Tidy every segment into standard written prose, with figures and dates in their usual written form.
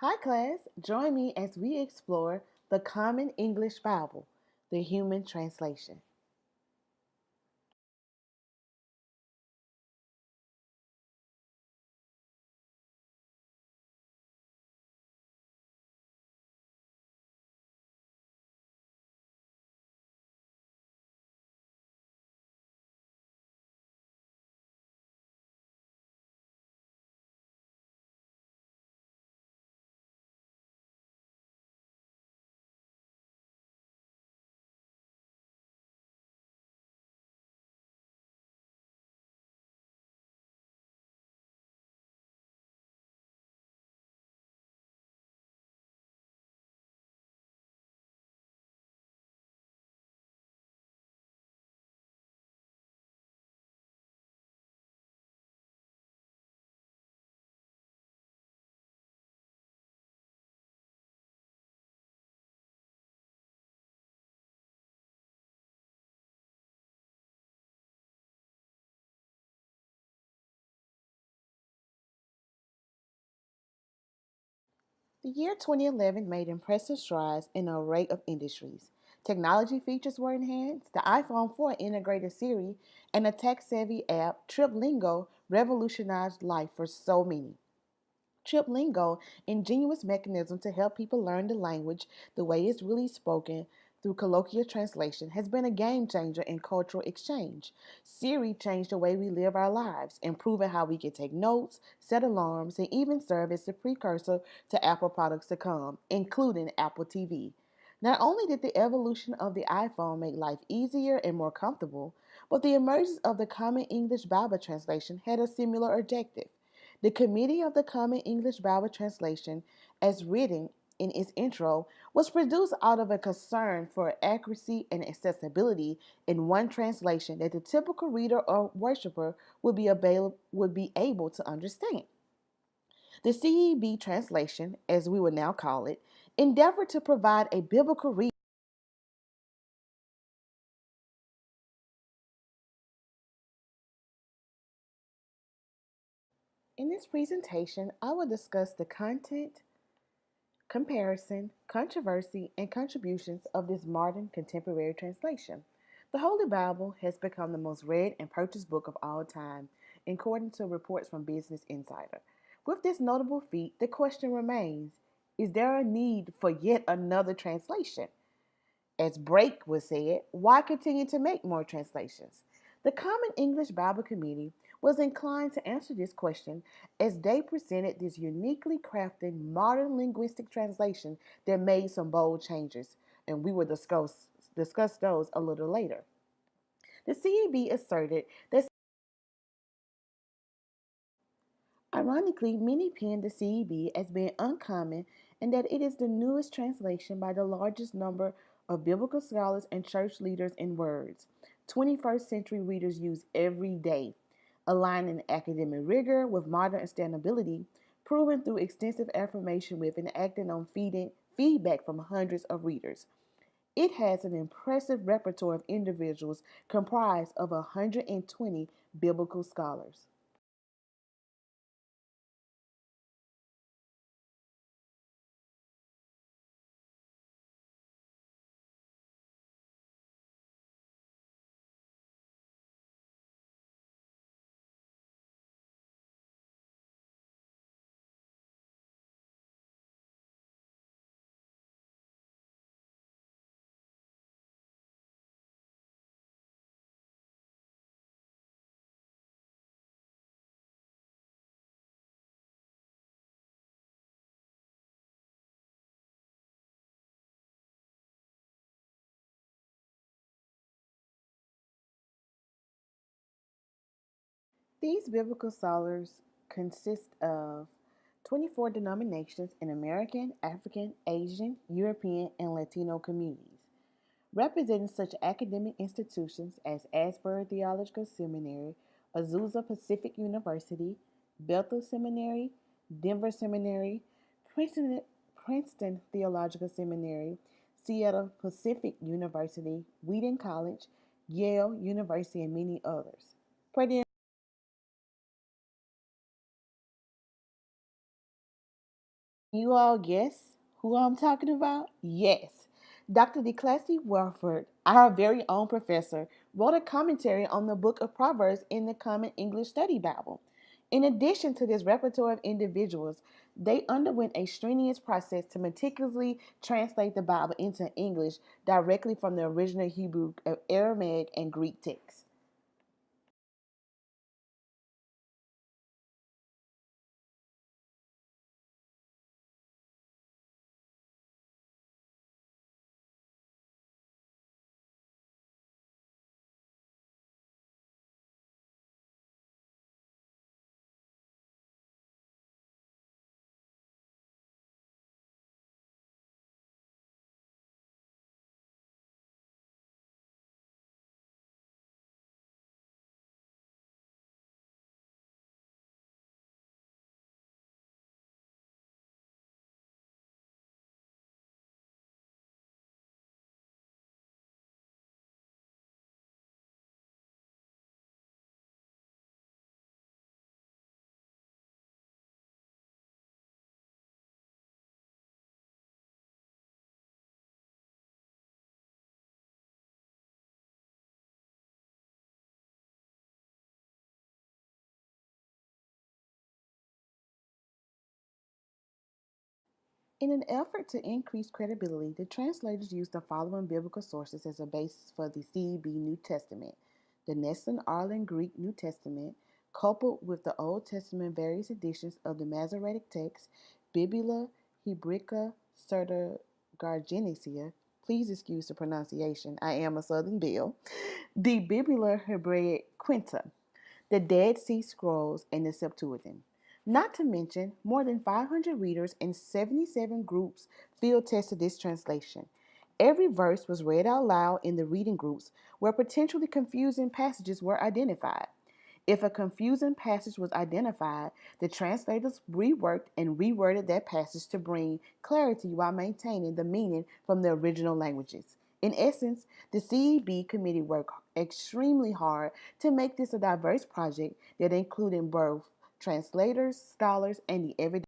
Hi, class. Join me as we explore the Common English Bible, the human translation. The year 2011 made impressive strides in an array of industries. Technology features were enhanced, the iPhone 4 integrated Siri, and a tech savvy app, TripLingo, revolutionized life for so many. TripLingo, ingenious mechanism to help people learn the language the way it's really spoken through colloquial translation, has been a game changer in cultural exchange. Siri changed the way we live our lives, improving how we can take notes, set alarms, and even serve as the precursor to Apple products to come, including Apple TV. Not only did the evolution of the iPhone make life easier and more comfortable, but the emergence of the Common English Bible translation had a similar objective. The Committee of the Common English Bible Translation, as written in its intro, was produced out of a concern for accuracy and accessibility in one translation that the typical reader or worshiper would be able to understand. The CEB translation, as we would now call it, endeavored to provide a biblical reading. In this presentation, I will discuss the content, comparison, controversy, and contributions of this modern contemporary translation. The Holy Bible has become the most read and purchased book of all time, according to reports from Business Insider. With this notable feat, the question remains, is there a need for yet another translation? As Brake was said, why continue to make more translations? The Common English Bible Committee was inclined to answer this question as they presented this uniquely crafted modern linguistic translation that made some bold changes, and we will discuss those a little later. The CEB asserted that ironically, many pin the CEB as being uncommon and that it is the newest translation by the largest number of biblical scholars and church leaders in words 21st century readers use every day, aligning academic rigor with modern understandability, proven through extensive affirmation with and acting on feedback from hundreds of readers. It has an impressive repertoire of individuals comprised of 120 biblical scholars. These biblical scholars consist of 24 denominations in American, African, Asian, European, and Latino communities, representing such academic institutions as Asbury Theological Seminary, Azusa Pacific University, Bethel Seminary, Denver Seminary, Princeton, Princeton Theological Seminary, Seattle Pacific University, Wheaton College, Yale University, and many others. You all guess who I'm talking about? Yes. Dr. DeClassy Warford, our very own professor, wrote a commentary on the book of Proverbs in the Common English Study Bible. In addition to this repertoire of individuals, they underwent a strenuous process to meticulously translate the Bible into English directly from the original Hebrew, Aramaic, and Greek texts. In an effort to increase credibility, the translators used the following biblical sources as a basis for the CEB New Testament: the Nesson Arlen Greek New Testament, coupled with the Old Testament various editions of the Masoretic text, Biblia Hebraica Septuagintica. Please excuse the pronunciation. I am a Southern Belle. The Biblia Hebraic Quinta, the Dead Sea Scrolls, and the Septuagint. Not to mention, more than 500 readers and 77 groups field tested this translation. Every verse was read out loud in the reading groups where potentially confusing passages were identified. If a confusing passage was identified, the translators reworked and reworded that passage to bring clarity while maintaining the meaning from the original languages. In essence, the CEB committee worked extremely hard to make this a diverse project that included both translators, scholars, and the everyday.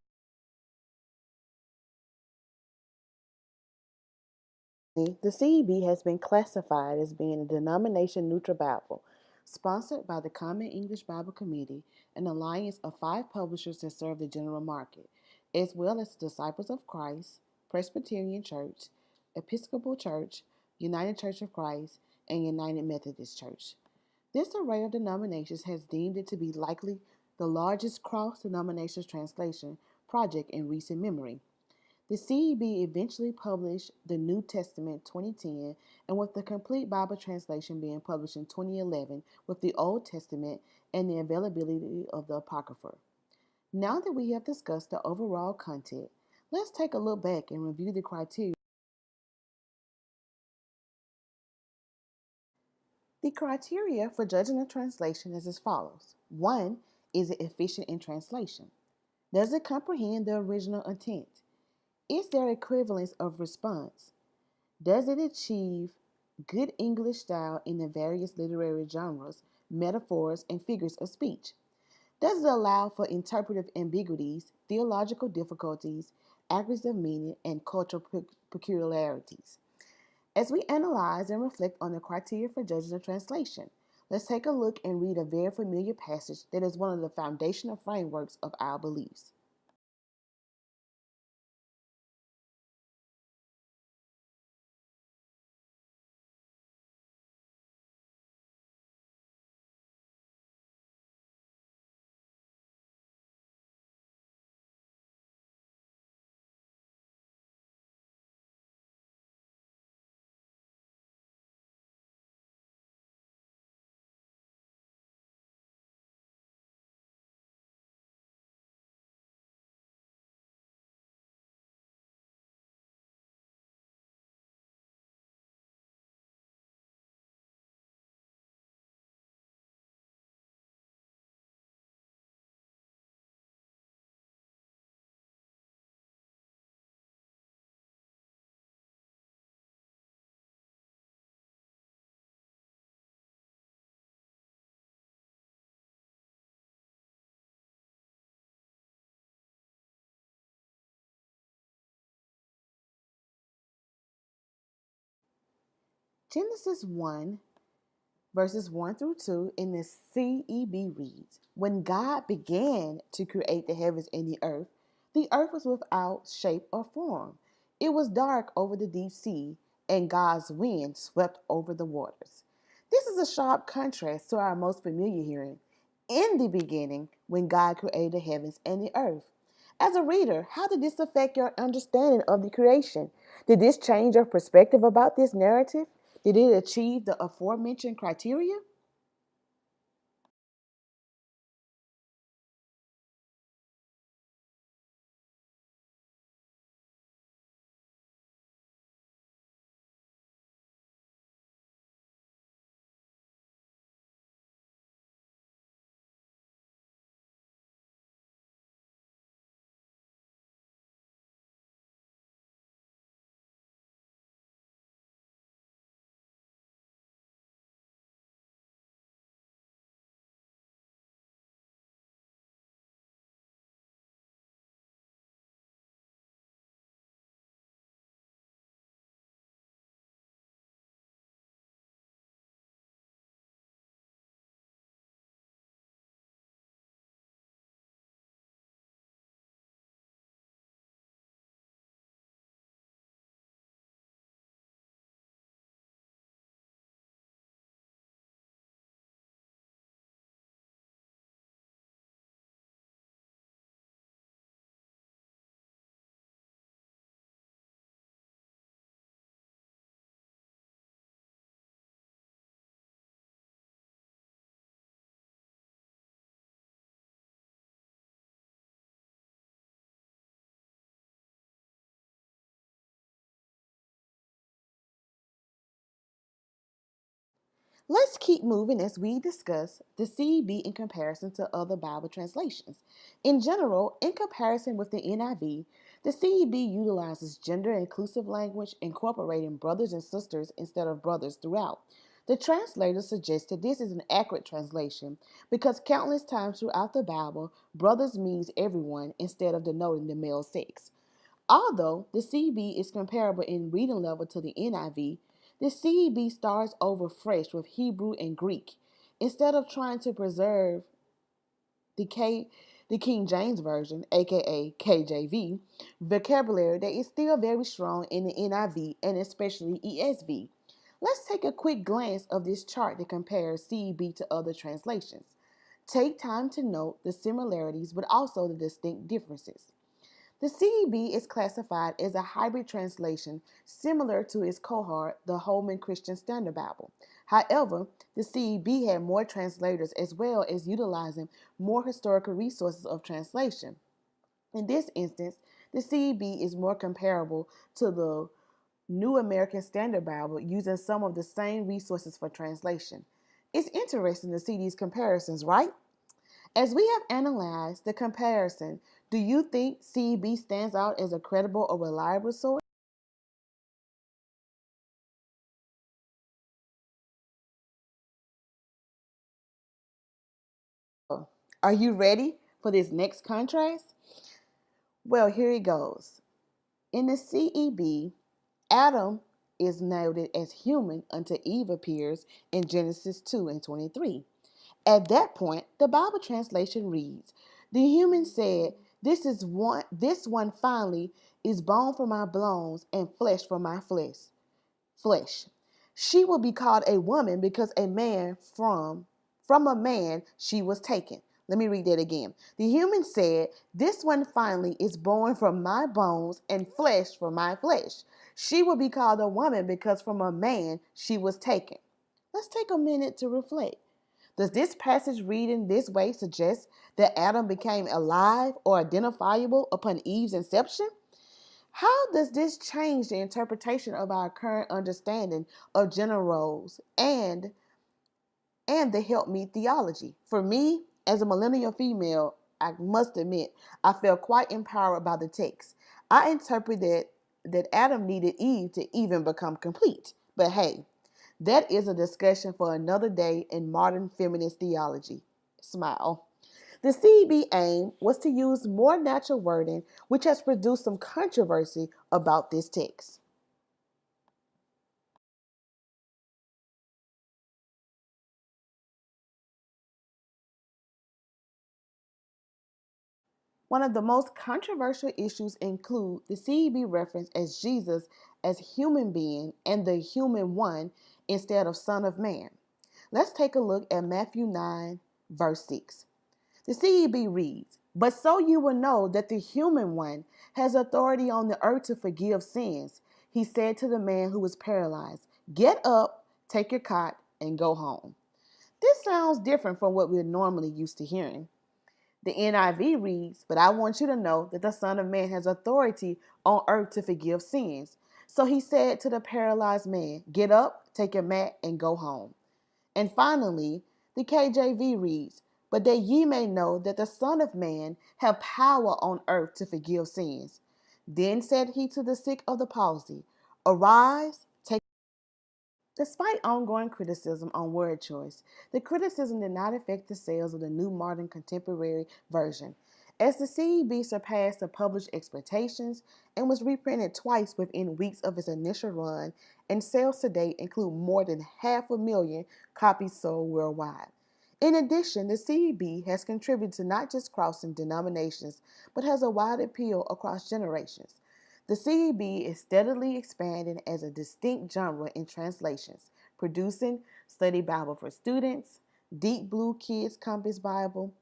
The CEB has been classified as being a denomination neutral Bible, sponsored by the Common English Bible Committee, an alliance of 5 publishers that serve the general market, as well as the Disciples of Christ, Presbyterian Church, Episcopal Church, United Church of Christ, and United Methodist Church. This array of denominations has deemed it to be likely the largest cross denominations translation project in recent memory. The CEB eventually published the New Testament 2010, and with the complete Bible translation being published in 2011 with the Old Testament and the availability of the Apocrypha. Now that we have discussed the overall content, let's take a look back and review the criteria. The criteria for judging a translation is as follows. 1. Is it efficient in translation? Does it comprehend the original intent? Is there equivalence of response? Does it achieve good English style in the various literary genres, metaphors, and figures of speech? Does it allow for interpretive ambiguities, theological difficulties, accuracy of meaning, and cultural peculiarities? As we analyze and reflect on the criteria for judging a translation, let's take a look and read a very familiar passage that is one of the foundational frameworks of our beliefs. Genesis 1 verses 1 through 2 in the CEB reads, When God began to create the heavens and the earth was without shape or form. It was dark over the deep sea, and God's wind swept over the waters. This is a sharp contrast to our most familiar hearing. In the beginning, when God created the heavens and the earth. As a reader, how did this affect your understanding of the creation? Did this change your perspective about this narrative? Did it achieve the aforementioned criteria? Let's keep moving as we discuss the CEB in comparison to other Bible translations. In general, in comparison with the NIV, the CEB utilizes gender inclusive language, incorporating brothers and sisters instead of brothers throughout. The translator suggests that this is an accurate translation because countless times throughout the Bible, brothers means everyone instead of denoting the male sex. Although the CB is comparable in reading level to the NIV, the CEB starts over fresh with Hebrew and Greek. Instead of trying to preserve the the King James Version, aka KJV, vocabulary that is still very strong in the NIV and especially ESV. Let's take a quick glance of this chart that compares CEB to other translations. Take time to note the similarities but also the distinct differences. The CEB is classified as a hybrid translation similar to its cohort, the Holman Christian Standard Bible. However, the CEB had more translators as well as utilizing more historical resources of translation. In this instance, the CEB is more comparable to the New American Standard Bible using some of the same resources for translation. It's interesting to see these comparisons, right? As we have analyzed the comparison, do you think CEB stands out as a credible or reliable source? Are you ready for this next contrast? Well, here it goes. In the CEB, Adam is noted as human until Eve appears in Genesis 2 and 23. At that point, the Bible translation reads, The human said, this one finally is bone from my bones and flesh from my flesh. She will be called a woman because a man from a man she was taken. Let me read that again. The human said, This one finally is born from my bones and flesh from my flesh. She will be called a woman because from a man she was taken. Let's take a minute to reflect. Does this passage read in this way suggest that Adam became alive or identifiable upon Eve's inception? How does this change the interpretation of our current understanding of gender roles and the help me theology? For me, as a millennial female, I must admit, I felt quite empowered by the text. I interpreted that Adam needed Eve to even become complete. But hey, that is a discussion for another day in modern feminist theology. Smile. The CB aim was to use more natural wording, which has produced some controversy about this text. One of the most controversial issues include the CEB reference as Jesus as human being and the human one instead of Son of Man. Let's take a look at Matthew 9, verse 6. The CEB reads, "But so you will know that the human one has authority on the earth to forgive sins, he said to the man who was paralyzed, 'Get up, take your cot, and go home.'" This sounds different from what we're normally used to hearing. The NIV reads, "But I want you to know that the Son of Man has authority on earth to forgive sins. So he said to the paralyzed man, 'Get up, take your mat, and go home.'" And finally, the KJV reads, "But that ye may know that the Son of Man have power on earth to forgive sins. Then said he to the sick of the palsy, Arise, take." Despite ongoing criticism on word choice, the criticism did not affect the sales of the New Modern Contemporary version, as the CEB surpassed the published expectations and was reprinted twice within weeks of its initial run, and sales to date include more than 500,000 copies sold worldwide. In addition, the CEB has contributed to not just crossing denominations, but has a wide appeal across generations. The CEB is steadily expanding as a distinct genre in translations, producing Study Bible for Students, Deep Blue Kids Compass Bible,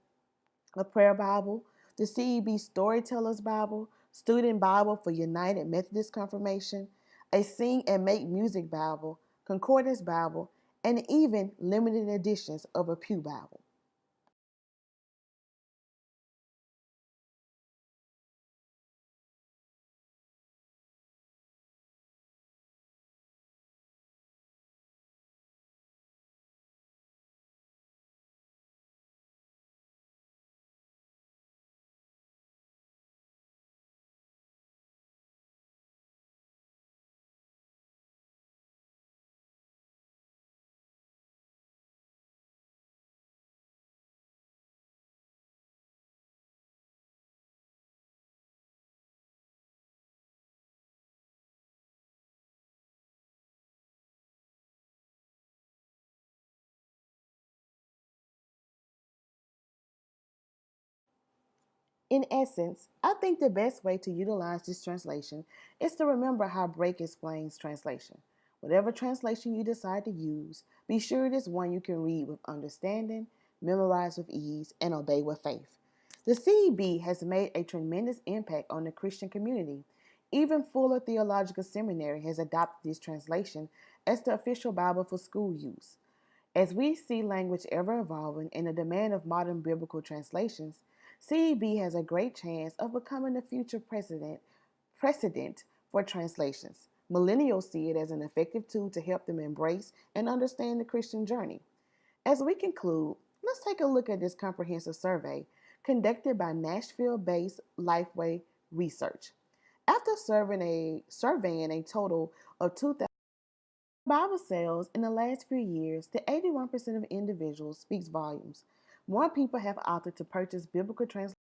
a Prayer Bible, the CEB Storytellers Bible, Student Bible for United Methodist Confirmation, a Sing and Make Music Bible, Concordance Bible, and even limited editions of a Pew Bible. In essence, I think the best way to utilize this translation is to remember how Brake explains translation. Whatever translation you decide to use, be sure it is one you can read with understanding, memorize with ease, and obey with faith. The CEB has made a tremendous impact on the Christian community. Even Fuller Theological Seminary has adopted this translation as the official Bible for school use. As we see language ever evolving and the demand of modern biblical translations, CEB has a great chance of becoming the future precedent for translations. Millennials see it as an effective tool to help them embrace and understand the Christian journey. As we conclude, let's take a look at this comprehensive survey conducted by Nashville-based Lifeway Research. After surveying a total of 2,000 Bible sales in the last few years, the 81% of individuals speaks volumes. More people have opted to purchase biblical translations